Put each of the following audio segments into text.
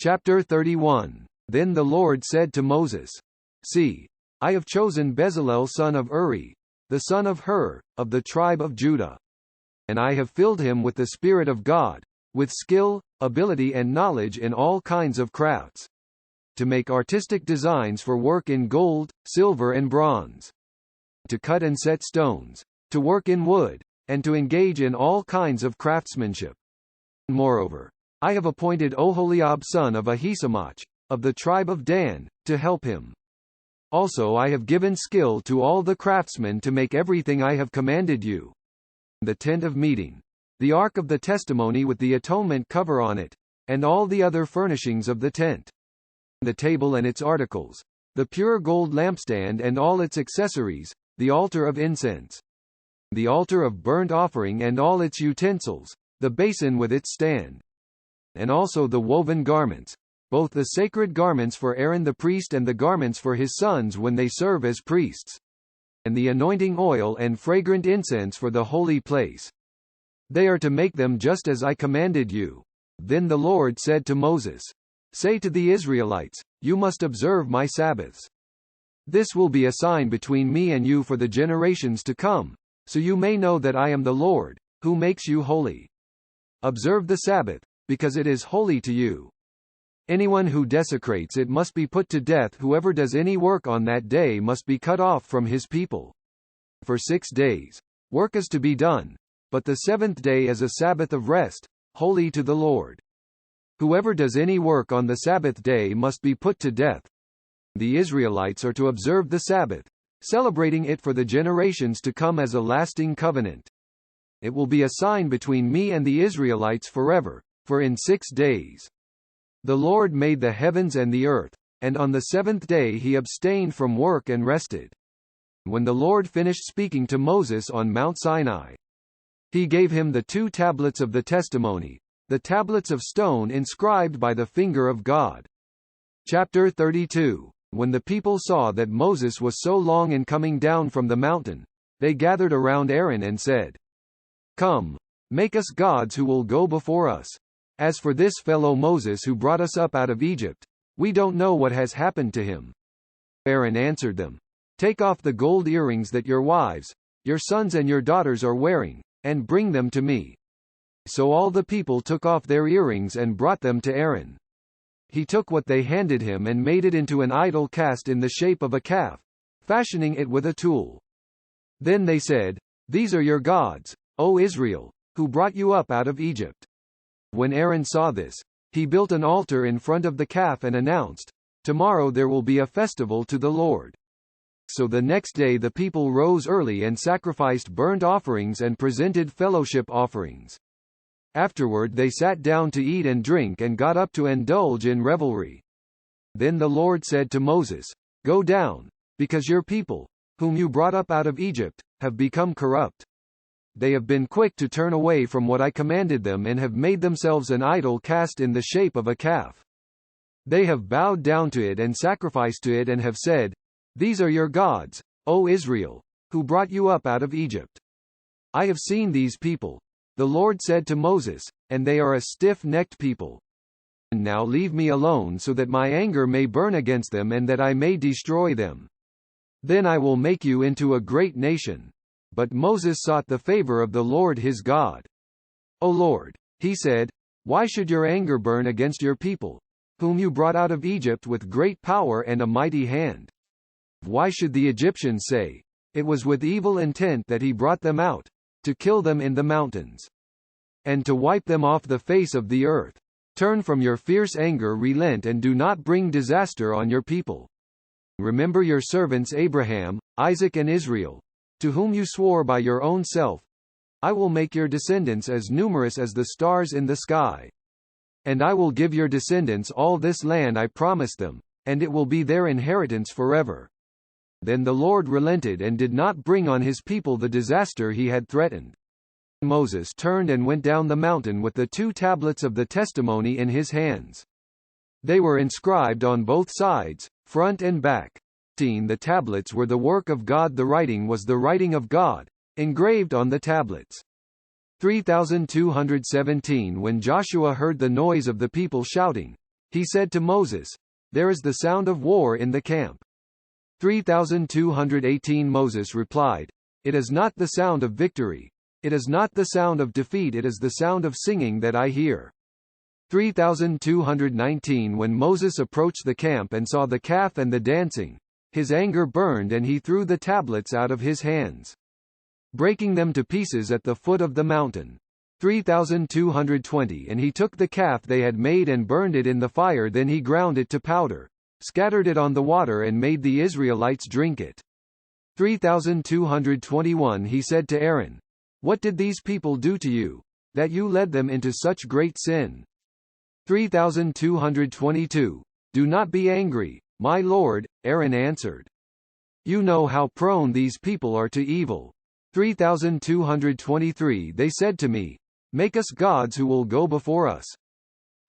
Chapter 31. Then the Lord said to Moses, See, I have chosen Bezalel son of Uri, the son of Hur, of the tribe of Judah. And I have filled him with the Spirit of God, with skill, ability and knowledge in all kinds of crafts, to make artistic designs for work in gold, silver and bronze, to cut and set stones, to work in wood, and to engage in all kinds of craftsmanship. Moreover, I have appointed Oholiab son of Ahisamach, of the tribe of Dan, to help him. Also I have given skill to all the craftsmen to make everything I have commanded you: the tent of meeting, the ark of the testimony with the atonement cover on it, and all the other furnishings of the tent, the table and its articles, the pure gold lampstand and all its accessories, the altar of incense, the altar of burnt offering and all its utensils, the basin with its stand, and also the woven garments, both the sacred garments for Aaron the priest and the garments for his sons when they serve as priests, and the anointing oil and fragrant incense for the holy place. They are to make them just as I commanded you. Then the Lord said to Moses, Say to the Israelites, You must observe my Sabbaths. This will be a sign between me and you for the generations to come, so you may know that I am the Lord, who makes you holy. Observe the Sabbath, because it is holy to you. Anyone who desecrates it must be put to death. Whoever does any work on that day must be cut off from his people. For 6 days, work is to be done, but the seventh day is a Sabbath of rest, holy to the Lord. Whoever does any work on the Sabbath day must be put to death. The Israelites are to observe the Sabbath, celebrating it for the generations to come as a lasting covenant. It will be a sign between me and the Israelites forever, for in 6 days the Lord made the heavens and the earth, and on the seventh day he abstained from work and rested. When the Lord finished speaking to Moses on Mount Sinai, he gave him the 2 tablets of the testimony, the tablets of stone inscribed by the finger of God. Chapter 32. When the people saw that Moses was so long in coming down from the mountain, they gathered around Aaron and said, Come, make us gods who will go before us. As for this fellow Moses who brought us up out of Egypt, we don't know what has happened to him. Aaron answered them, Take off the gold earrings that your wives, your sons and your daughters are wearing, and bring them to me. So all the people took off their earrings and brought them to Aaron. He took what they handed him and made it into an idol cast in the shape of a calf, fashioning it with a tool. Then they said, These are your gods, O Israel, who brought you up out of Egypt. When Aaron saw this, he built an altar in front of the calf and announced, Tomorrow there will be a festival to the Lord. So the next day the people rose early and sacrificed burnt offerings and presented fellowship offerings. Afterward they sat down to eat and drink and got up to indulge in revelry. Then the Lord said to Moses, Go down, because your people, whom you brought up out of Egypt, have become corrupt. They have been quick to turn away from what I commanded them and have made themselves an idol cast in the shape of a calf. They have bowed down to it and sacrificed to it and have said, These are your gods, O Israel, who brought you up out of Egypt. I have seen these people, the Lord said to Moses, and they are a stiff-necked people. And now leave me alone so that my anger may burn against them and that I may destroy them. Then I will make you into a great nation. But Moses sought the favor of the Lord his God. O Lord, he said, Why should your anger burn against your people, whom you brought out of Egypt with great power and a mighty hand? Why should the Egyptians say, It was with evil intent that he brought them out, to kill them in the mountains, and to wipe them off the face of the earth? Turn from your fierce anger, relent, and do not bring disaster on your people. Remember your servants Abraham, Isaac and Israel, to whom you swore by your own self, I will make your descendants as numerous as the stars in the sky. And I will give your descendants all this land I promised them, and it will be their inheritance forever. Then the Lord relented and did not bring on his people the disaster he had threatened. Moses turned and went down the mountain with the 2 tablets of the testimony in his hands. They were inscribed on both sides, front and back. The tablets were the work of God. The writing was the writing of God, engraved on the tablets. 3217. When Joshua heard the noise of the people shouting, He said to Moses, "There is the sound of war in the camp." 3218 Moses replied, "It is not the sound of victory. It is not the sound of defeat, it is the sound of singing that I hear." 3219 When Moses approached the camp and saw the calf and the dancing, his anger burned and he threw the tablets out of his hands, breaking them to pieces at the foot of the mountain. 3220 And he took the calf they had made and burned it in the fire, then he ground it to powder, scattered it on the water and made the Israelites drink it. 3221 He said to Aaron, "What did these people do to you, that you led them into such great sin?" 3222 "Do not be angry, my lord," Aaron answered. "You know how prone these people are to evil." 3223 They said to me, "Make us gods who will go before us.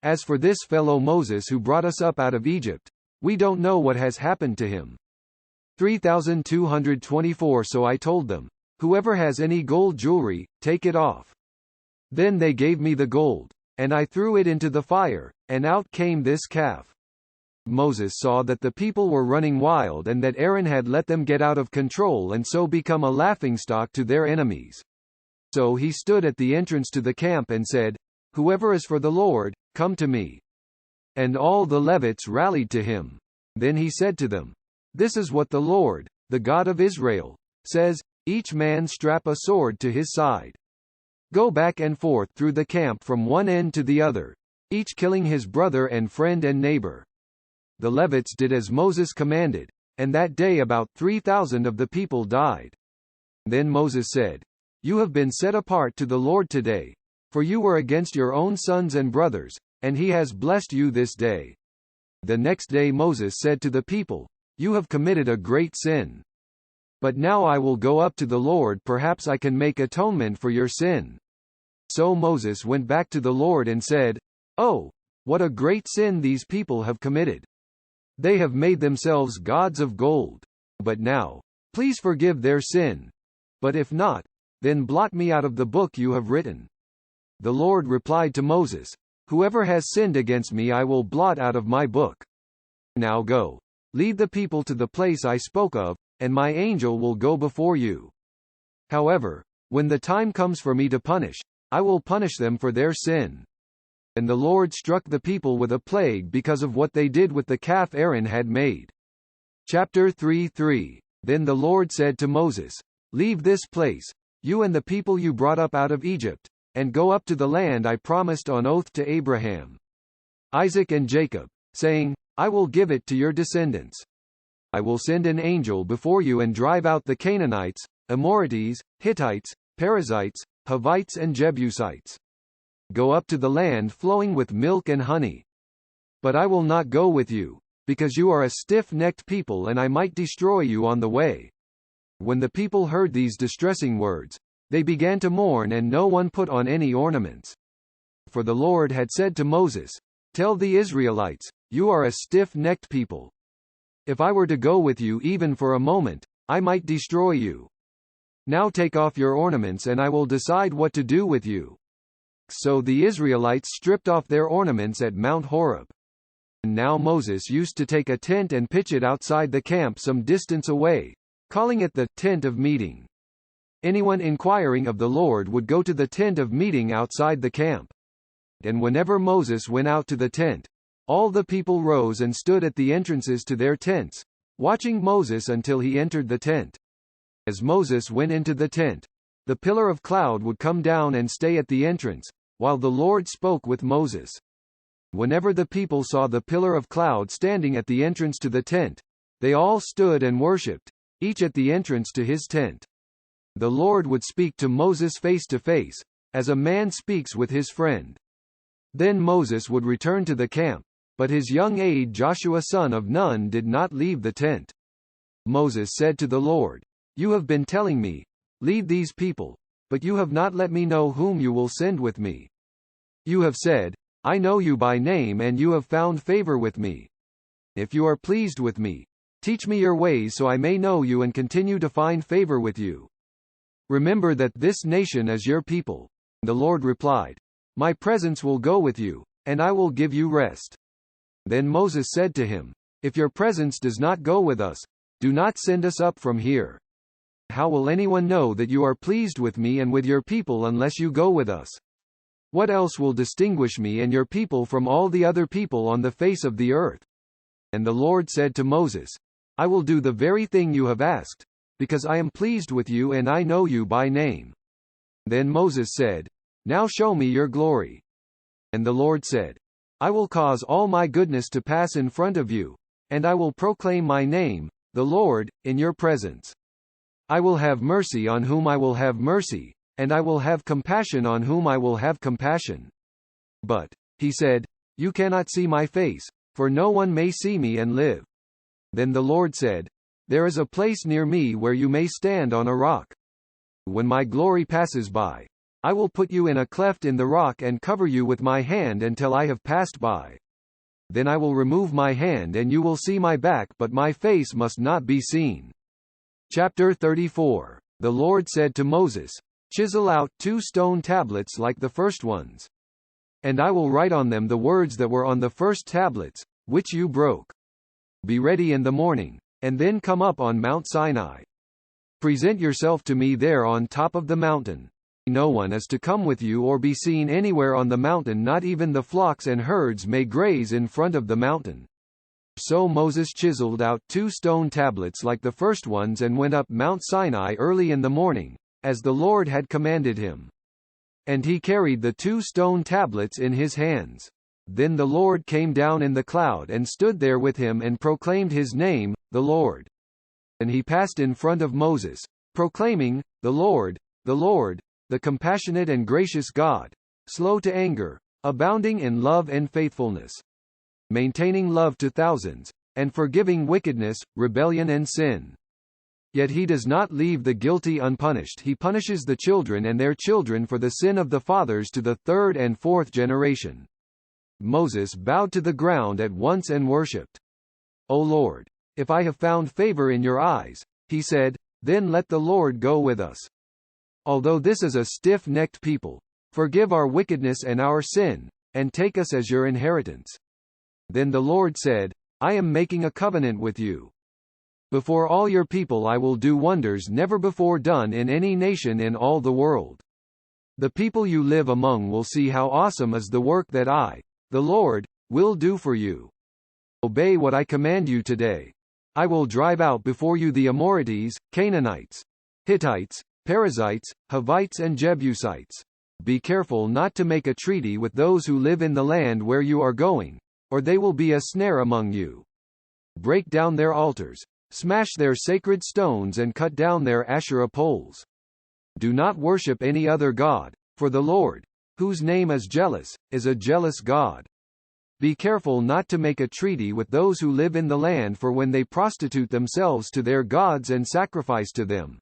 As for this fellow Moses who brought us up out of Egypt, we don't know what has happened to him." 3224 So I told them, "Whoever has any gold jewelry, take it off." Then they gave me the gold, and I threw it into the fire, and out came this calf. Moses saw that the people were running wild and that Aaron had let them get out of control and so become a laughingstock to their enemies. So he stood at the entrance to the camp and said, "Whoever is for the Lord, come to me." And all the Levites rallied to him. Then he said to them, "This is what the Lord, the God of Israel, says, each man strap a sword to his side. Go back and forth through the camp from one end to the other, each killing his brother and friend and neighbor." The Levites did as Moses commanded, and that day about 3,000 of the people died. Then Moses said, "You have been set apart to the Lord today, for you were against your own sons and brothers, and he has blessed you this day." The next day Moses said to the people, "You have committed a great sin. But now I will go up to the Lord, perhaps I can make atonement for your sin." So Moses went back to the Lord and said, "Oh, what a great sin these people have committed. They have made themselves gods of gold. But now, please forgive their sin. But if not, then blot me out of the book you have written." The Lord replied to Moses, "Whoever has sinned against me I will blot out of my book. Now go, lead the people to the place I spoke of, and my angel will go before you. However, when the time comes for me to punish, I will punish them for their sin." And the Lord struck the people with a plague because of what they did with the calf Aaron had made. Chapter 3:3 Then the Lord said to Moses, "Leave this place, you and the people you brought up out of Egypt, and go up to the land I promised on oath to Abraham, Isaac and Jacob, saying, I will give it to your descendants. I will send an angel before you and drive out the Canaanites, Amorites, Hittites, Perizzites, Hivites and Jebusites. Go up to the land flowing with milk and honey. But I will not go with you, because you are a stiff-necked people and I might destroy you on the way." When the people heard these distressing words, they began to mourn and no one put on any ornaments. For the Lord had said to Moses, "Tell the Israelites, you are a stiff-necked people. If I were to go with you even for a moment, I might destroy you. Now take off your ornaments and I will decide what to do with you." So the Israelites stripped off their ornaments at Mount Horeb. And now Moses used to take a tent and pitch it outside the camp some distance away, calling it the tent of meeting. Anyone inquiring of the Lord would go to the tent of meeting outside the camp. And whenever Moses went out to the tent, all the people rose and stood at the entrances to their tents, watching Moses until he entered the tent. As Moses went into the tent, the pillar of cloud would come down and stay at the entrance, while the Lord spoke with Moses. Whenever the people saw the pillar of cloud standing at the entrance to the tent, they all stood and worshipped, each at the entrance to his tent. The Lord would speak to Moses face to face, as a man speaks with his friend. Then Moses would return to the camp, but his young aide Joshua son of Nun did not leave the tent. Moses said to the Lord, "You have been telling me, 'Lead these people,' but you have not let me know whom you will send with me. You have said, 'I know you by name and you have found favor with me.' If you are pleased with me, teach me your ways so I may know you and continue to find favor with you. Remember that this nation is your people." The Lord replied, "My presence will go with you, and I will give you rest." Then Moses said to him, "If your presence does not go with us, do not send us up from here. How will anyone know that you are pleased with me and with your people unless you go with us? What else will distinguish me and your people from all the other people on the face of the earth?" And the Lord said to Moses, "I will do the very thing you have asked, because I am pleased with you and I know you by name." Then Moses said, "Now show me your glory." And the Lord said, "I will cause all my goodness to pass in front of you, and I will proclaim my name, the Lord, in your presence. I will have mercy on whom I will have mercy, and I will have compassion on whom I will have compassion." But, he said, "You cannot see my face, for no one may see me and live." Then the Lord said, "There is a place near me where you may stand on a rock. When my glory passes by, I will put you in a cleft in the rock and cover you with my hand until I have passed by. Then I will remove my hand and you will see my back, but my face must not be seen." Chapter 34. The Lord said to Moses, "Chisel out 2 stone tablets like the first ones. And I will write on them the words that were on the first tablets, which you broke. Be ready in the morning, and then come up on Mount Sinai. Present yourself to me there on top of the mountain. No one is to come with you or be seen anywhere on the mountain, not even the flocks and herds may graze in front of the mountain." So Moses chiseled out 2 stone tablets like the first ones and went up Mount Sinai early in the morning, as the Lord had commanded him. And he carried the 2 stone tablets in his hands. Then the Lord came down in the cloud and stood there with him and proclaimed his name, the Lord. And he passed in front of Moses, proclaiming, the Lord, the compassionate and gracious God, slow to anger, abounding in love and faithfulness, maintaining love to thousands, and forgiving wickedness, rebellion and sin. Yet he does not leave the guilty unpunished. He punishes the children and their children for the sin of the fathers to the 3rd and 4th generation. Moses bowed to the ground at once and worshipped. "O Lord, if I have found favor in your eyes," he said, "then let the Lord go with us. Although this is a stiff-necked people, forgive our wickedness and our sin, and take us as your inheritance." Then the Lord said, "I am making a covenant with you. Before all your people I will do wonders never before done in any nation in all the world. The people you live among will see how awesome is the work that I, the Lord, will do for you. Obey what I command you today. I will drive out before you the Amorites, Canaanites, Hittites, Perizzites, Hivites and Jebusites. Be careful not to make a treaty with those who live in the land where you are going, or they will be a snare among you. Break down their altars, smash their sacred stones and cut down their Asherah poles. Do not worship any other god, for the Lord, whose name is jealous, is a jealous God. Be careful not to make a treaty with those who live in the land, for when they prostitute themselves to their gods and sacrifice to them,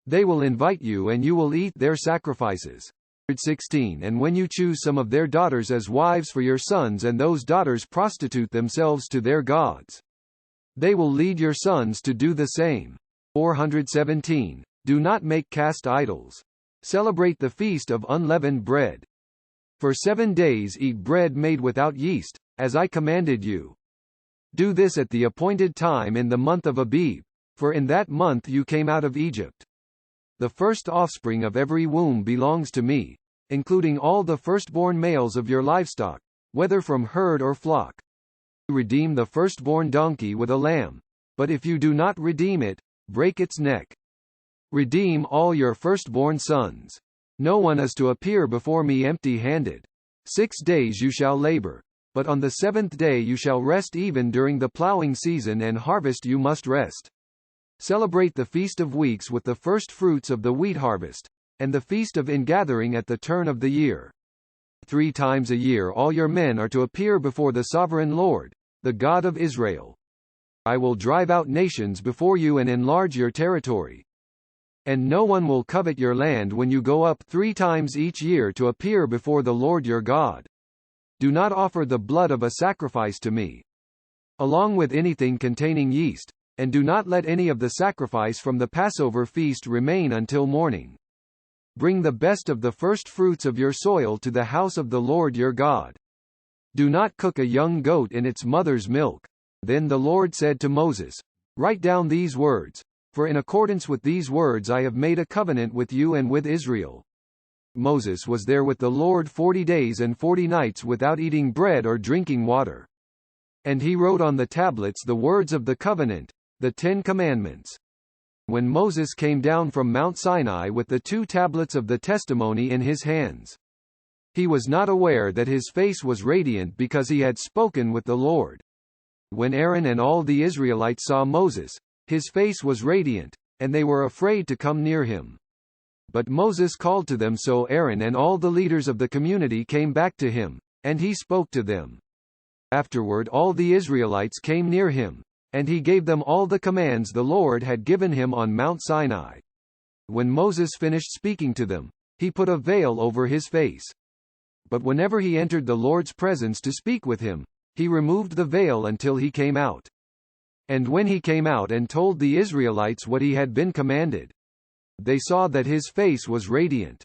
they will invite you and you will eat their sacrifices. 16 And when you choose some of their daughters as wives for your sons and those daughters prostitute themselves to their gods, they will lead your sons to do the same. 417 Do not make cast idols. Celebrate the feast of unleavened bread. For 7 days eat bread made without yeast, as I commanded you. Do this at the appointed time in the month of Abib, for in that month you came out of Egypt. The first offspring of every womb belongs to me, including all the firstborn males of your livestock, whether from herd or flock. Redeem the firstborn donkey with a lamb, but if you do not redeem it, break its neck. Redeem all your firstborn sons. No one is to appear before me empty-handed. 6 days you shall labor, but on the 7th day you shall rest. Even during the plowing season and harvest you must rest. Celebrate the Feast of Weeks with the first fruits of the wheat harvest, and the Feast of Ingathering at the turn of the year. 3 times a year all your men are to appear before the Sovereign Lord, the God of Israel. I will drive out nations before you and enlarge your territory. And no one will covet your land when you go up 3 times each year to appear before the Lord your God. Do not offer the blood of a sacrifice to me, along with anything containing yeast, and do not let any of the sacrifice from the Passover feast remain until morning. Bring the best of the first fruits of your soil to the house of the Lord your God. Do not cook a young goat in its mother's milk. Then the Lord said to Moses, Write down these words, for in accordance with these words I have made a covenant with you and with Israel. Moses was there with the Lord 40 days and 40 nights without eating bread or drinking water. And he wrote on the tablets the words of the covenant, the 10 Commandments. When Moses came down from Mount Sinai with the 2 tablets of the testimony in his hands, he was not aware that his face was radiant because he had spoken with the Lord. When Aaron and all the Israelites saw Moses, his face was radiant, and they were afraid to come near him. But Moses called to them, so Aaron and all the leaders of the community came back to him, and he spoke to them. Afterward all the Israelites came near him, and he gave them all the commands the Lord had given him on Mount Sinai. When Moses finished speaking to them, he put a veil over his face. But whenever he entered the Lord's presence to speak with him, he removed the veil until he came out. And when he came out and told the Israelites what he had been commanded, they saw that his face was radiant.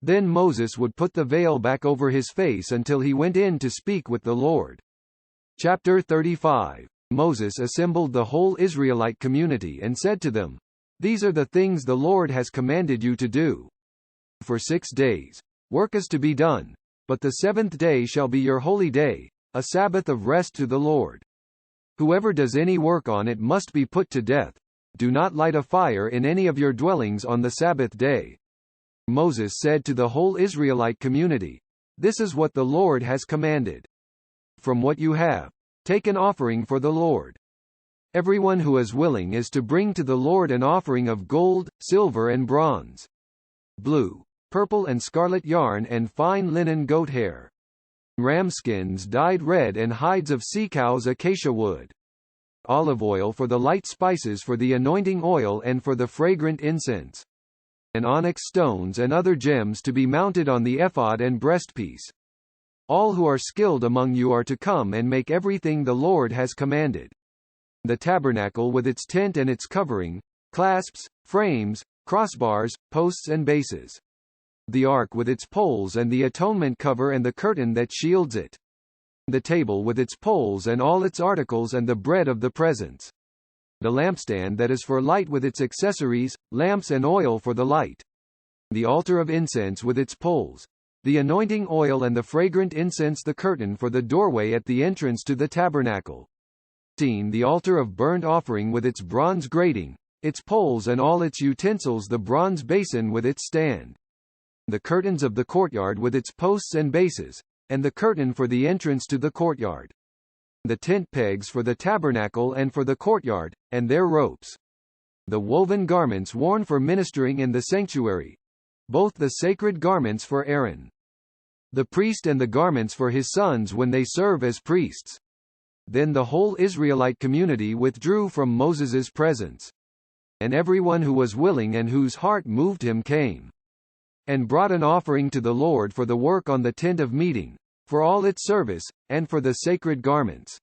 Then Moses would put the veil back over his face until he went in to speak with the Lord. Chapter 35. Moses assembled the whole Israelite community and said to them, These are the things the Lord has commanded you to do. For 6 days, work is to be done, but the 7th day shall be your holy day, a Sabbath of rest to the Lord. Whoever does any work on it must be put to death. Do not light a fire in any of your dwellings on the Sabbath day. Moses said to the whole Israelite community, This is what the Lord has commanded. From what you have, take an offering for the Lord. Everyone who is willing is to bring to the Lord an offering of gold, silver and bronze, blue, purple and scarlet yarn and fine linen goat hair, ram skins dyed red and hides of sea cows acacia wood, olive oil for the light spices for the anointing oil and for the fragrant incense, and onyx stones and other gems to be mounted on the ephod and breastpiece. All who are skilled among you are to come and make everything the Lord has commanded. The tabernacle with its tent and its covering, clasps, frames, crossbars, posts and bases. The ark with its poles and the atonement cover and the curtain that shields it. The table with its poles and all its articles and the bread of the presence. The lampstand that is for light with its accessories, lamps and oil for the light. The altar of incense with its poles. The anointing oil and the fragrant incense, the curtain for the doorway at the entrance to the tabernacle. The altar of burnt offering with its bronze grating, its poles and all its utensils, the bronze basin with its stand. The curtains of the courtyard with its posts and bases, and the curtain for the entrance to the courtyard. The tent pegs for the tabernacle and for the courtyard, and their ropes. The woven garments worn for ministering in the sanctuary. Both the sacred garments for Aaron, the priest, and the garments for his sons when they serve as priests. Then the whole Israelite community withdrew from Moses' presence. And everyone who was willing and whose heart moved him came and brought an offering to the Lord for the work on the tent of meeting, for all its service, and for the sacred garments.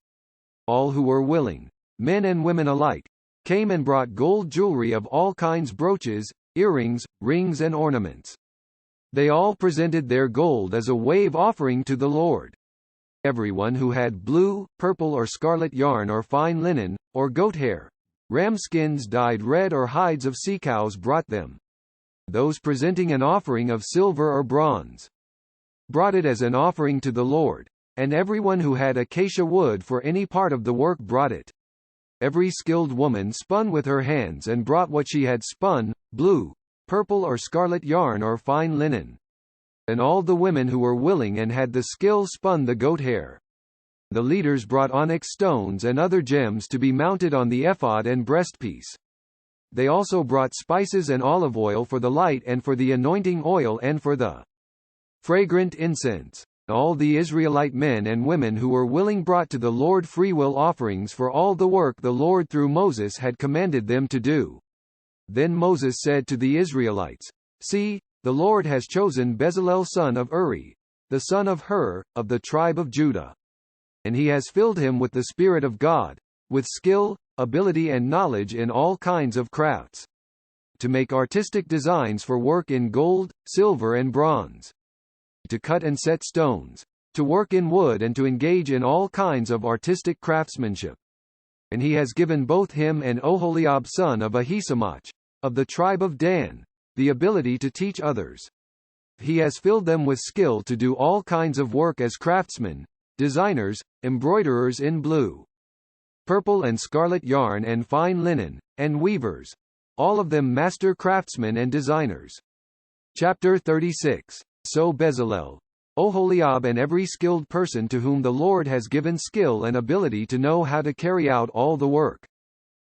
All who were willing, men and women alike, came and brought gold jewelry of all kinds, brooches, earrings, rings and ornaments. They all presented their gold as a wave offering to the Lord. Everyone who had blue, purple or scarlet yarn or fine linen, or goat hair, ram skins dyed red or hides of sea cows brought them. Those presenting an offering of silver or bronze brought it as an offering to the Lord, and everyone who had acacia wood for any part of the work brought it. Every skilled woman spun with her hands and brought what she had spun, blue, purple or scarlet yarn or fine linen. And all the women who were willing and had the skill spun the goat hair. The leaders brought onyx stones and other gems to be mounted on the ephod and breastpiece. They also brought spices and olive oil for the light and for the anointing oil and for the fragrant incense. All the Israelite men and women who were willing brought to the Lord freewill offerings for all the work the Lord through Moses had commanded them to do. Then Moses said to the Israelites, See, the Lord has chosen Bezalel son of Uri, the son of Hur, of the tribe of Judah. And he has filled him with the Spirit of God, with skill, ability and knowledge in all kinds of crafts, to make artistic designs for work in gold, silver and bronze, to cut and set stones, to work in wood and to engage in all kinds of artistic craftsmanship. And he has given both him and Oholiab son of Ahisamach, of the tribe of Dan, the ability to teach others. He has filled them with skill to do all kinds of work as craftsmen, designers, embroiderers in blue, purple and scarlet yarn and fine linen, and weavers, all of them master craftsmen and designers. Chapter 36. So Bezalel, Oholiab and every skilled person to whom the Lord has given skill and ability to know how to carry out all the work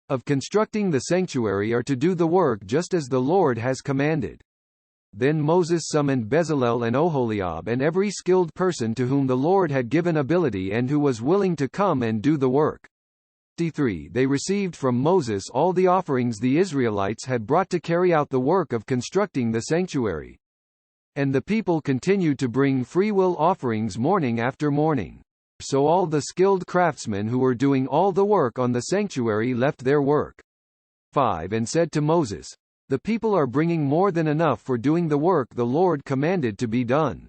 of constructing the sanctuary are to do the work just as the Lord has commanded. Then Moses summoned Bezalel and Oholiab and every skilled person to whom the Lord had given ability and who was willing to come and do the work. 53 They received from Moses all the offerings the Israelites had brought to carry out the work of constructing the sanctuary. And the people continued to bring freewill offerings morning after morning. So all the skilled craftsmen who were doing all the work on the sanctuary left their work. 5 And said to Moses, "The people are bringing more than enough for doing the work the Lord commanded to be done."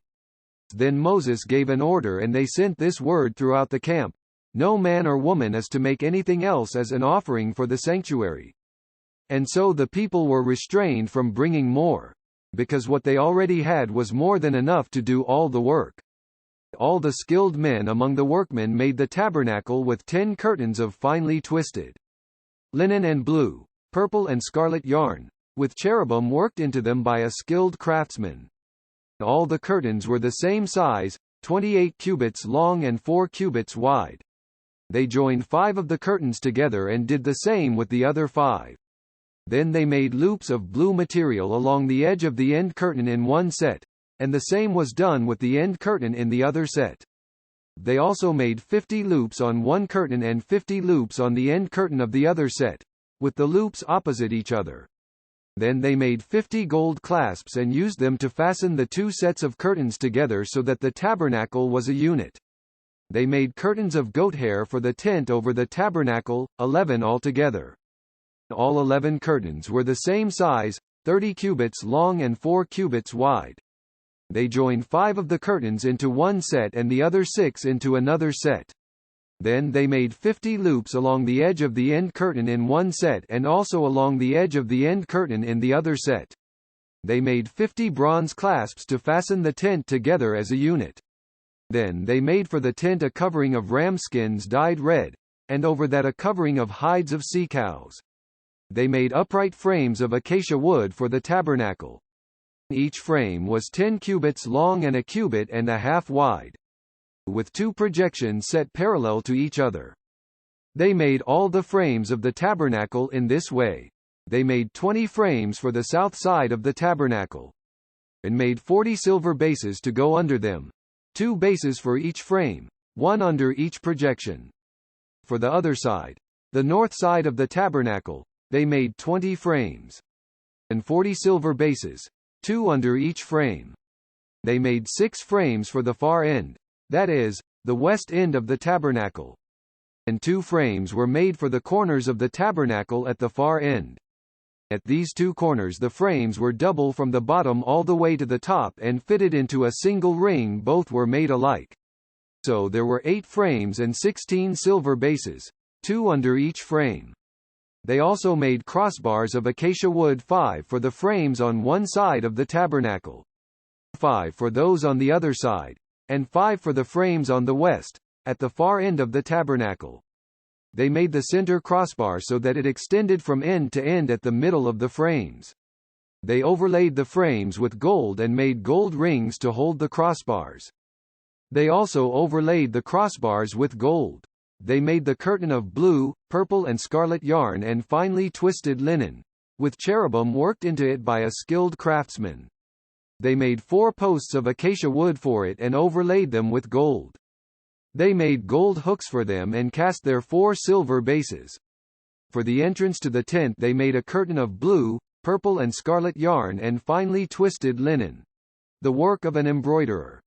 Then Moses gave an order and they sent this word throughout the camp: "No man or woman is to make anything else as an offering for the sanctuary." And so the people were restrained from bringing more, because what they already had was more than enough to do all the work. All the skilled men among the workmen made the tabernacle with 10 curtains of finely twisted linen and blue, purple and scarlet yarn, with cherubim worked into them by a skilled craftsman. All the curtains were the same size, 28 cubits long and 4 cubits wide. They joined 5 of the curtains together and did the same with the other 5. Then they made loops of blue material along the edge of the end curtain in one set, and the same was done with the end curtain in the other set. They also made 50 loops on one curtain and 50 loops on the end curtain of the other set, with the loops opposite each other. Then they made 50 gold clasps and used them to fasten the 2 sets of curtains together so that the tabernacle was a unit. They made curtains of goat hair for the tent over the tabernacle, 11 altogether. All 11 curtains were the same size, 30 cubits long and 4 cubits wide. They joined 5 of the curtains into one set and the other 6 into another set. Then they made 50 loops along the edge of the end curtain in one set and also along the edge of the end curtain in the other set. They made 50 bronze clasps to fasten the tent together as a unit. Then they made for the tent a covering of ram skins dyed red, and over that a covering of hides of sea cows. They made upright frames of acacia wood for the tabernacle. Each frame was 10 cubits long and a cubit and a half wide, with 2 projections set parallel to each other. They made all the frames of the tabernacle in this way. They made 20 frames for the south side of the tabernacle, and made 40 silver bases to go under them, 2 bases for each frame, 1 under each projection. For the other side, the north side of the tabernacle, they made 20 frames, and 40 silver bases, 2 under each frame. They made 6 frames for the far end, that is, the west end of the tabernacle. And 2 frames were made for the corners of the tabernacle at the far end. At these 2 corners the frames were double from the bottom all the way to the top and fitted into a single ring. Both were made alike. So there were 8 frames and 16 silver bases, 2 under each frame. They also made crossbars of acacia wood, 5 for the frames on one side of the tabernacle, 5 for those on the other side, and 5 for the frames on the west, at the far end of the tabernacle. They made the center crossbar so that it extended from end to end at the middle of the frames. They overlaid the frames with gold and made gold rings to hold the crossbars. They also overlaid the crossbars with gold. They made the curtain of blue, purple and scarlet yarn and finely twisted linen, with cherubim worked into it by a skilled craftsman. They made 4 posts of acacia wood for it and overlaid them with gold. They made gold hooks for them and cast their 4 silver bases. For the entrance to the tent they made a curtain of blue, purple and scarlet yarn and finely twisted linen, the work of an embroiderer.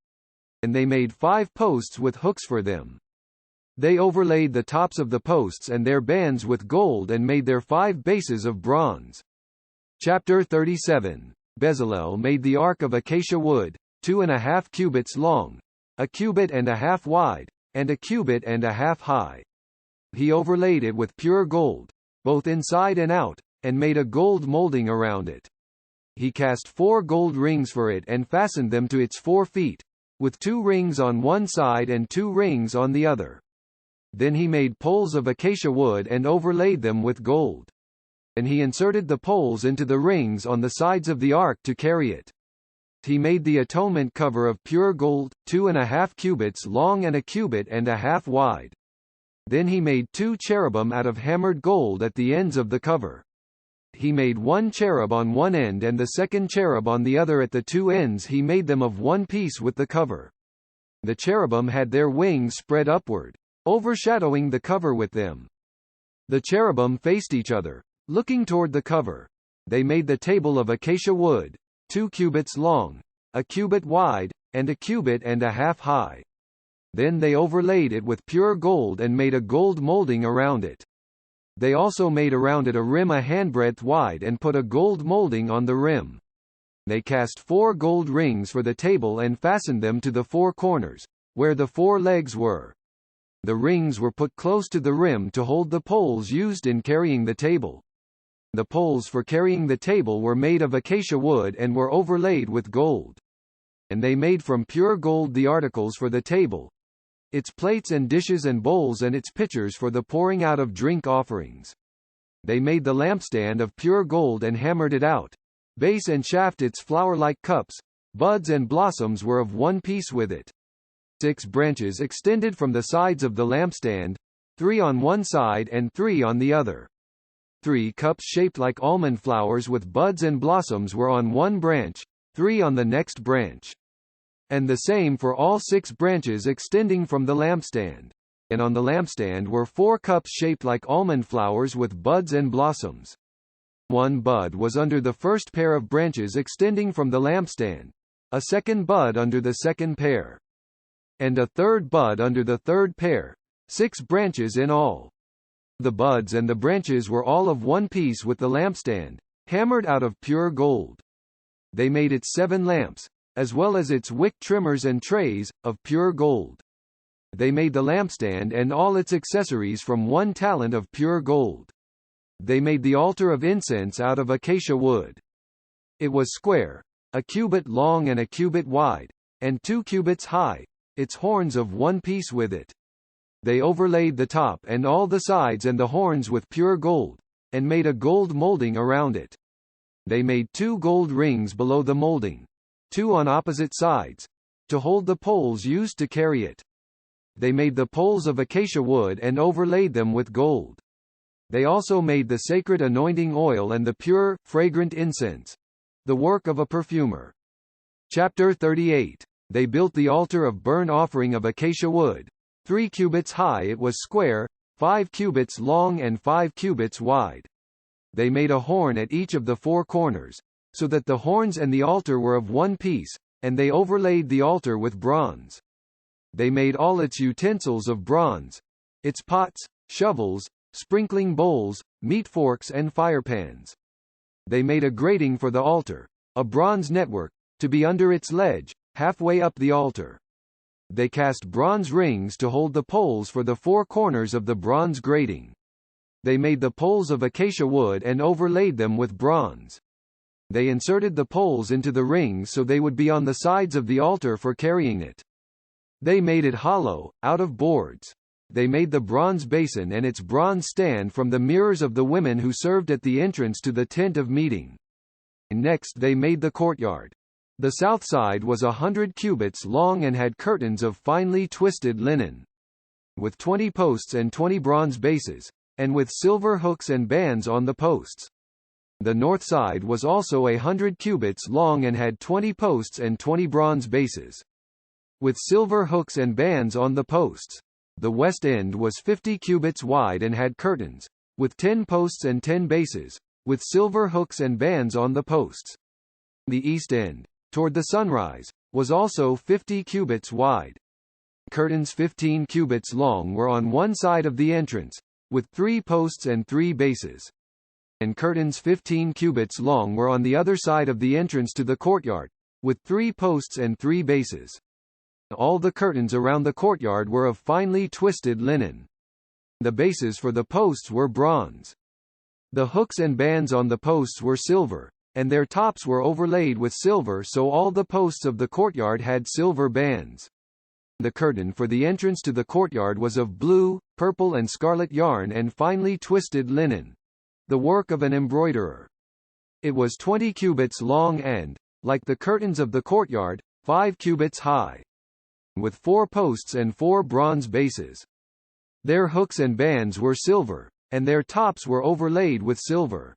And they made 5 posts with hooks for them. They overlaid the tops of the posts and their bands with gold and made their 5 bases of bronze. Chapter 37. Bezalel made the ark of acacia wood, 2.5 cubits long, a cubit and a half wide, and a cubit and a half high. He overlaid it with pure gold, both inside and out, and made a gold molding around it. He cast 4 gold rings for it and fastened them to its 4 feet, with 2 rings on one side and 2 rings on the other. Then he made poles of acacia wood and overlaid them with gold. And he inserted the poles into the rings on the sides of the ark to carry it. He made the atonement cover of pure gold, 2.5 cubits long and a cubit and a half wide. Then he made 2 cherubim out of hammered gold at the ends of the cover. He made 1 cherub on one end and the second cherub on the other at the 2 ends. He made them of one piece with the cover. The cherubim had their wings spread upward, overshadowing the cover with them. The cherubim faced each other, looking toward the cover. They made the table of acacia wood, 2 cubits long, a cubit wide, and a cubit and a half high. Then they overlaid it with pure gold and made a gold molding around it. They also made around it a rim a handbreadth wide and put a gold molding on the rim. They cast 4 gold rings for the table and fastened them to the 4 corners, where the 4 legs were. The rings were put close to the rim to hold the poles used in carrying the table. The poles for carrying the table were made of acacia wood and were overlaid with gold. And they made from pure gold the articles for the table, its plates and dishes and bowls and its pitchers for the pouring out of drink offerings. They made the lampstand of pure gold and hammered it out. Base and shaft its flower-like cups, buds and blossoms were of one piece with it. 6 branches extended from the sides of the lampstand, 3 on one side and 3 on the other. 3 cups shaped like almond flowers with buds and blossoms were on one branch, 3 on the next branch. And the same for all 6 branches extending from the lampstand. And on the lampstand were 4 cups shaped like almond flowers with buds and blossoms. 1 bud was under the first pair of branches extending from the lampstand, a second bud under the second pair, and a third bud under the third pair, 6 branches in all. The buds and the branches were all of one piece with the lampstand, hammered out of pure gold. They made its 7 lamps, as well as its wick trimmers and trays, of pure gold. They made the lampstand and all its accessories from 1 talent of pure gold. They made the altar of incense out of acacia wood. It was square, a cubit long and a cubit wide, and 2 cubits high, its horns of one piece with it. They overlaid the top and all the sides and the horns with pure gold, and made a gold molding around it. They made 2 gold rings below the molding, 2 on opposite sides, to hold the poles used to carry it. They made the poles of acacia wood and overlaid them with gold. They also made the sacred anointing oil and the pure, fragrant incense, the work of a perfumer. Chapter 38. They built the altar of burnt offering of acacia wood. 3 cubits high it was square, 5 cubits long and 5 cubits wide. They made a horn at each of the 4 corners, so that the horns and the altar were of one piece, and they overlaid the altar with bronze. They made all its utensils of bronze, its pots, shovels, sprinkling bowls, meat forks and firepans. They made a grating for the altar, a bronze network, to be under its ledge, halfway up the altar. They cast bronze rings to hold the poles for the 4 corners of the bronze grating. They made the poles of acacia wood and overlaid them with bronze. They inserted the poles into the rings so they would be on the sides of the altar for carrying it. They made it hollow, out of boards. They made the bronze basin and its bronze stand from the mirrors of the women who served at the entrance to the tent of meeting. Next they made the courtyard. The south side was 100 cubits long and had curtains of finely twisted linen, with 20 posts and 20 bronze bases, and with silver hooks and bands on the posts. The north side was also 100 cubits long and had 20 posts and 20 bronze bases, with silver hooks and bands on the posts. The west end was 50 cubits wide and had curtains, with 10 posts and 10 bases, with silver hooks and bands on the posts. The east end, toward the sunrise, was also 50 cubits wide. Curtains 15 cubits long were on one side of the entrance, with 3 posts and 3 bases. And curtains 15 cubits long were on the other side of the entrance to the courtyard, with 3 posts and 3 bases. All the curtains around the courtyard were of finely twisted linen. The bases for the posts were bronze. The hooks and bands on the posts were silver, and their tops were overlaid with silver, so all the posts of the courtyard had silver bands. The curtain for the entrance to the courtyard was of blue, purple and scarlet yarn and finely twisted linen, the work of an embroiderer. It was 20 cubits long and, like the curtains of the courtyard, 5 cubits high, with 4 posts and 4 bronze bases. Their hooks and bands were silver, and their tops were overlaid with silver.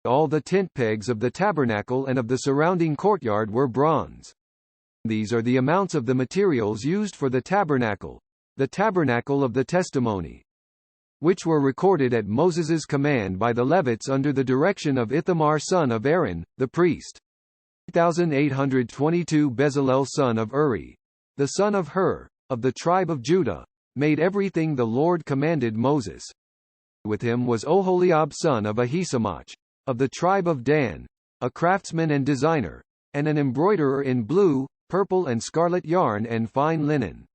All the tent pegs of the tabernacle and of the surrounding courtyard were bronze. These are the amounts of the materials used for the tabernacle of the testimony, which were recorded at Moses's command by the Levites under the direction of Ithamar son of Aaron, the priest. 1822 Bezalel son of Uri, the son of Hur, of the tribe of Judah, made everything the Lord commanded Moses. With him was Oholiab son of Ahisamach, of the tribe of Dan, a craftsman and designer, and an embroiderer in blue, purple and scarlet yarn and fine linen.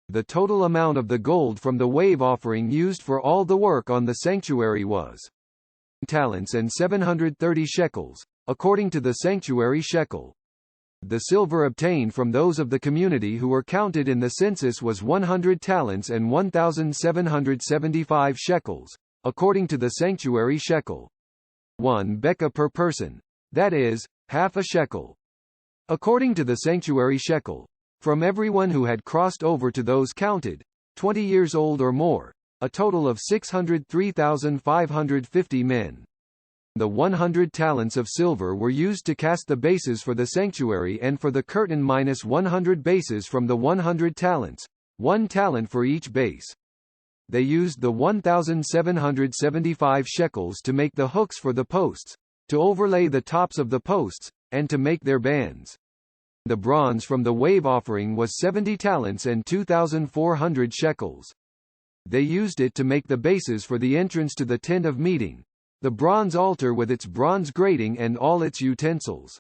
The total amount of the gold from the wave offering used for all the work on the sanctuary was talents and 730 shekels, according to the sanctuary shekel. The silver obtained from those of the community who were counted in the census was 100 talents and 1,775 shekels, according to the sanctuary shekel. 1 beka per person, that is, half a shekel. According to the sanctuary shekel, from everyone who had crossed over to those counted, 20 years old or more, a total of 603,550 men. The 100 talents of silver were used to cast the bases for the sanctuary and for the curtain minus 100 bases from the 100 talents, 1 talent for each base. They used the 1,775 shekels to make the hooks for the posts, to overlay the tops of the posts, and to make their bands. The bronze from the wave offering was 70 talents and 2,400 shekels. They used it to make the bases for the entrance to the tent of meeting, the bronze altar with its bronze grating and all its utensils,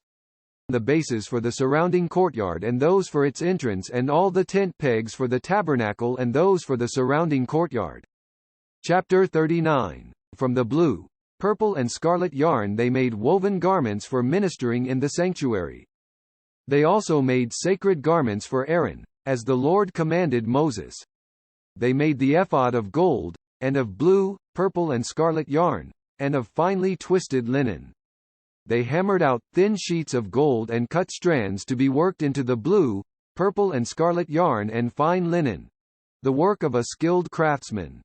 the bases for the surrounding courtyard and those for its entrance, and all the tent pegs for the tabernacle and those for the surrounding courtyard. Chapter 39. From the blue, purple and scarlet yarn they made woven garments for ministering in the sanctuary. They also made sacred garments for Aaron, as the Lord commanded Moses. They made the ephod of gold, and of blue, purple and scarlet yarn, and of finely twisted linen. They hammered out thin sheets of gold and cut strands to be worked into the blue, purple and scarlet yarn and fine linen, the work of a skilled craftsman.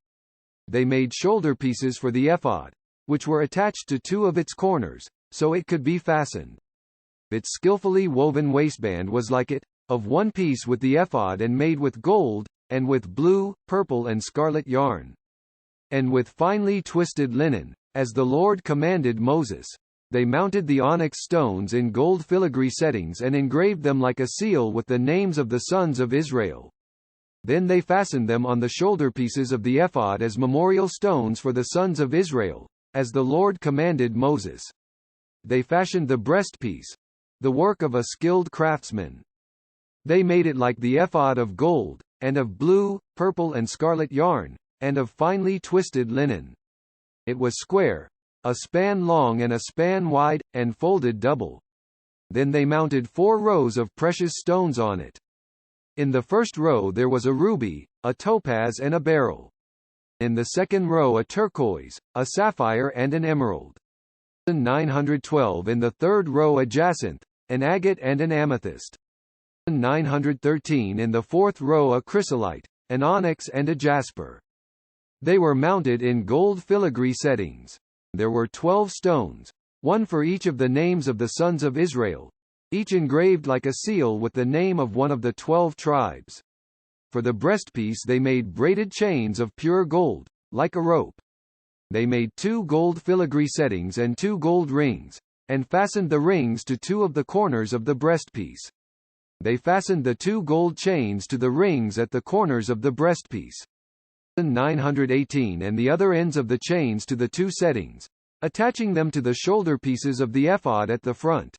They made shoulder pieces for the ephod, which were attached to 2 of its corners, so it could be fastened. Its skillfully woven waistband was like it, of one piece with the ephod and made with gold, and with blue, purple and scarlet yarn, and with finely twisted linen, as the Lord commanded Moses. They mounted the onyx stones in gold filigree settings and engraved them like a seal with the names of the sons of Israel. Then they fastened them on the shoulder pieces of the ephod as memorial stones for the sons of Israel, as the Lord commanded Moses. They fashioned the breastpiece, the work of a skilled craftsman. They made it like the ephod of gold, and of blue, purple and scarlet yarn, and of finely twisted linen. It was square, a span long and a span wide, and folded double. Then they mounted 4 rows of precious stones on it. In the first row there was a ruby, a topaz and a beryl. In the second row a turquoise, a sapphire and an emerald. 912 In the third row a jacinth, an agate and an amethyst. 913 In the fourth row a chrysolite, an onyx and a jasper. They were mounted in gold filigree settings. There were 12 stones, 1 for each of the names of the sons of Israel, each engraved like a seal with the name of one of the 12 tribes. For the breastpiece they made braided chains of pure gold, like a rope. They made 2 gold filigree settings and 2 gold rings, and fastened the rings to 2 of the corners of the breastpiece. They fastened the 2 gold chains to the rings at the corners of the breastpiece. 918 And the other ends of the chains to the 2 settings, attaching them to the shoulder pieces of the ephod at the front.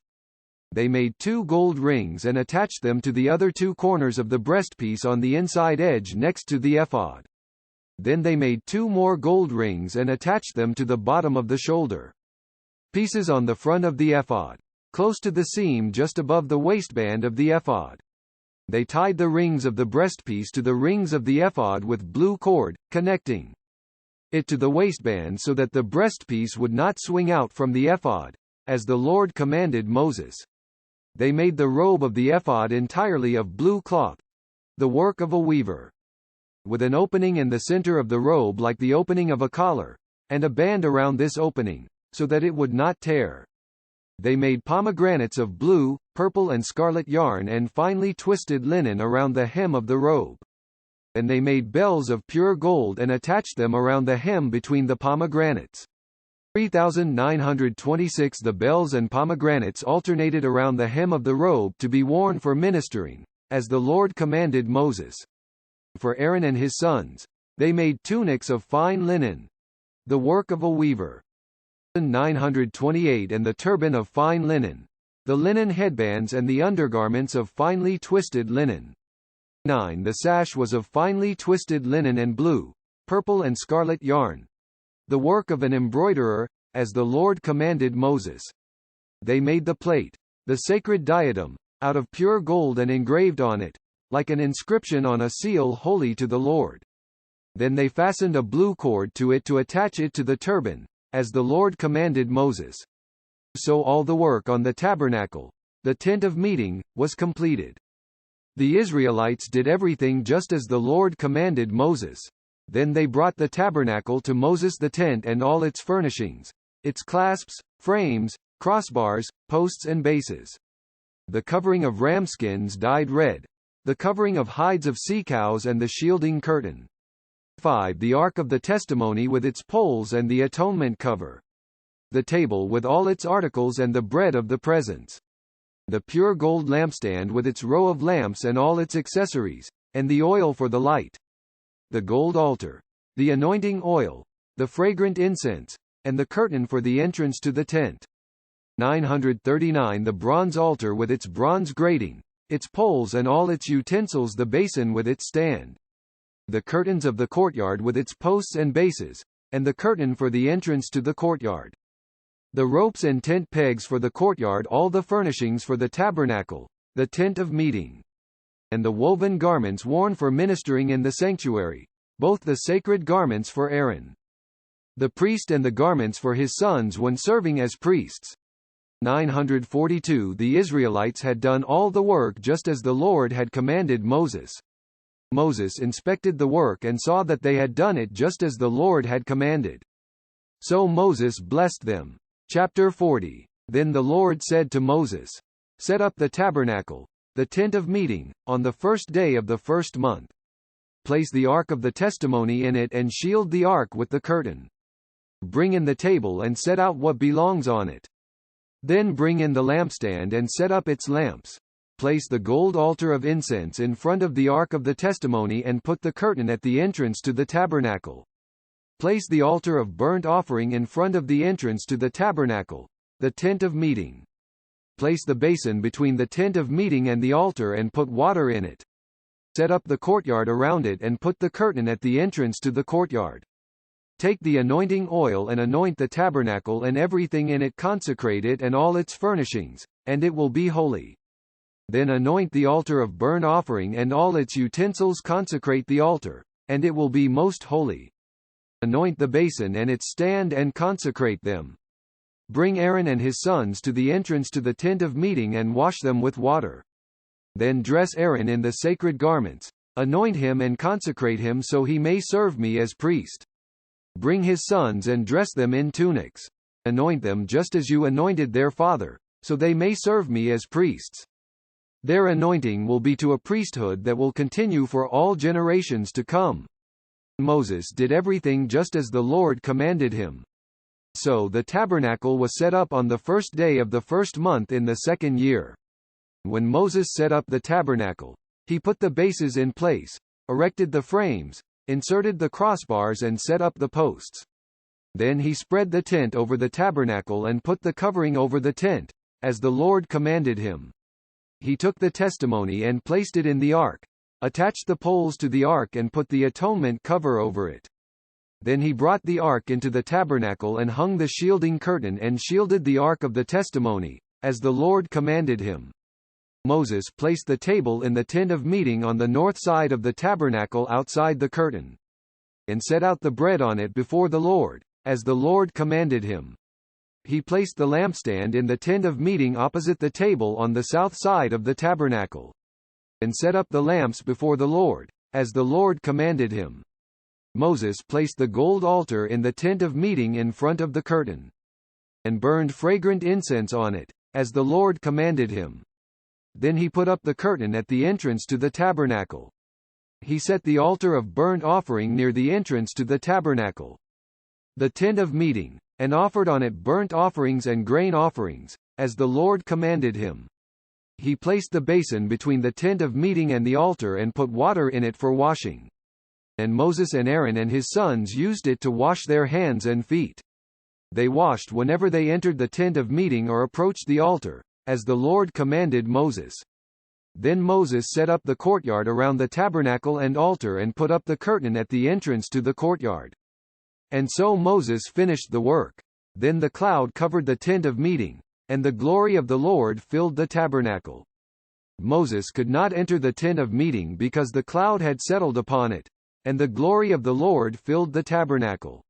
They made 2 gold rings and attached them to the other 2 corners of the breastpiece on the inside edge next to the ephod. Then they made 2 more gold rings and attached them to the bottom of the shoulder pieces on the front of the ephod, close to the seam just above the waistband of the ephod. They tied the rings of the breastpiece to the rings of the ephod with blue cord, connecting it to the waistband so that the breastpiece would not swing out from the ephod, as the Lord commanded Moses. They made the robe of the ephod entirely of blue cloth, the work of a weaver, with an opening in the center of the robe like the opening of a collar, and a band around this opening, so that it would not tear. They made pomegranates of blue, purple and scarlet yarn and finely twisted linen around the hem of the robe. And they made bells of pure gold and attached them around the hem between the pomegranates. 3926 The bells and pomegranates alternated around the hem of the robe to be worn for ministering, as the Lord commanded Moses. For Aaron and his sons, they made tunics of fine linen, the work of a weaver. 928 And the turban of fine linen, the linen headbands and the undergarments of finely twisted linen. 9 The sash was of finely twisted linen and blue, purple and scarlet yarn, the work of an embroiderer, as the Lord commanded Moses. They made the plate, the sacred diadem, out of pure gold and engraved on it, like an inscription on a seal holy to the Lord. Then they fastened a blue cord to it to attach it to the turban, as the Lord commanded Moses. So all the work on the tabernacle, the tent of meeting, was completed. The Israelites did everything just as the Lord commanded Moses. Then they brought the tabernacle to Moses, the tent and all its furnishings, its clasps, frames, crossbars, posts and bases. The covering of ram skins dyed red, the covering of hides of sea cows and the shielding curtain. 5 The ark of the testimony with its poles and the atonement cover. The table with all its articles and the bread of the presence. The pure gold lampstand with its row of lamps and all its accessories, and the oil for the light. The gold altar, the anointing oil, the fragrant incense, and the curtain for the entrance to the tent. 939 The bronze altar with its bronze grating, its poles and all its utensils, the basin with its stand. The curtains of the courtyard with its posts and bases, and the curtain for the entrance to the courtyard. The ropes and tent pegs for the courtyard, all the furnishings for the tabernacle, the tent of meeting. And the woven garments worn for ministering in the sanctuary, both the sacred garments for Aaron, the priest, and the garments for his sons when serving as priests. 942 The Israelites had done all the work just as the Lord had commanded Moses. Moses inspected the work and saw that they had done it just as the Lord had commanded. So Moses blessed them. Chapter 40 Then the Lord said to Moses, "Set up the tabernacle, the tent of meeting, on the first day of the first month. Place the ark of the testimony in it and shield the ark with the curtain. Bring in the table and set out what belongs on it. Then bring in the lampstand and set up its lamps. Place the gold altar of incense in front of the ark of the testimony and put the curtain at the entrance to the tabernacle. Place the altar of burnt offering in front of the entrance to the tabernacle, the tent of meeting. Place the basin between the tent of meeting and the altar and put water in it. Set up the courtyard around it and put the curtain at the entrance to the courtyard. Take the anointing oil and anoint the tabernacle and everything in it, consecrate it and all its furnishings, and it will be holy. Then anoint the altar of burnt offering and all its utensils, consecrate the altar, and it will be most holy. Anoint the basin and its stand and consecrate them. Bring Aaron and his sons to the entrance to the tent of meeting and wash them with water. Then dress Aaron in the sacred garments, anoint him and consecrate him so he may serve me as priest. Bring his sons and dress them in tunics. Anoint them just as you anointed their father, so they may serve me as priests. Their anointing will be to a priesthood that will continue for all generations to come." Moses did everything just as the Lord commanded him. So the tabernacle was set up on the first day of the first month in the second year. When Moses set up the tabernacle, he put the bases in place, erected the frames, inserted the crossbars and set up the posts. Then he spread the tent over the tabernacle and put the covering over the tent, as the Lord commanded him. He took the testimony and placed it in the ark, attached the poles to the ark and put the atonement cover over it. Then he brought the ark into the tabernacle and hung the shielding curtain and shielded the ark of the testimony, as the Lord commanded him. Moses placed the table in the tent of meeting on the north side of the tabernacle outside the curtain, and set out the bread on it before the Lord, as the Lord commanded him. He placed the lampstand in the tent of meeting opposite the table on the south side of the tabernacle, and set up the lamps before the Lord, as the Lord commanded him. Moses placed the gold altar in the tent of meeting in front of the curtain, and burned fragrant incense on it, as the Lord commanded him. Then he put up the curtain at the entrance to the tabernacle. He set the altar of burnt offering near the entrance to the tabernacle, the tent of meeting, and offered on it burnt offerings and grain offerings, as the Lord commanded him. He placed the basin between the tent of meeting and the altar and put water in it for washing. And Moses and Aaron and his sons used it to wash their hands and feet. They washed whenever they entered the tent of meeting or approached the altar, as the Lord commanded Moses. Then Moses set up the courtyard around the tabernacle and altar and put up the curtain at the entrance to the courtyard. And so Moses finished the work. Then the cloud covered the tent of meeting, and the glory of the Lord filled the tabernacle. Moses could not enter the tent of meeting because the cloud had settled upon it, and the glory of the Lord filled the tabernacle.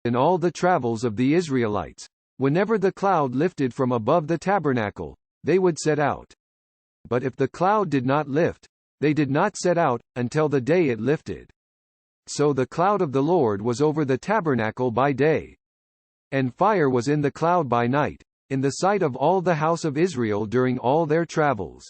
In all the travels of the Israelites, whenever the cloud lifted from above the tabernacle, they would set out. But if the cloud did not lift, they did not set out, until the day it lifted. So the cloud of the Lord was over the tabernacle by day, and fire was in the cloud by night, in the sight of all the house of Israel during all their travels.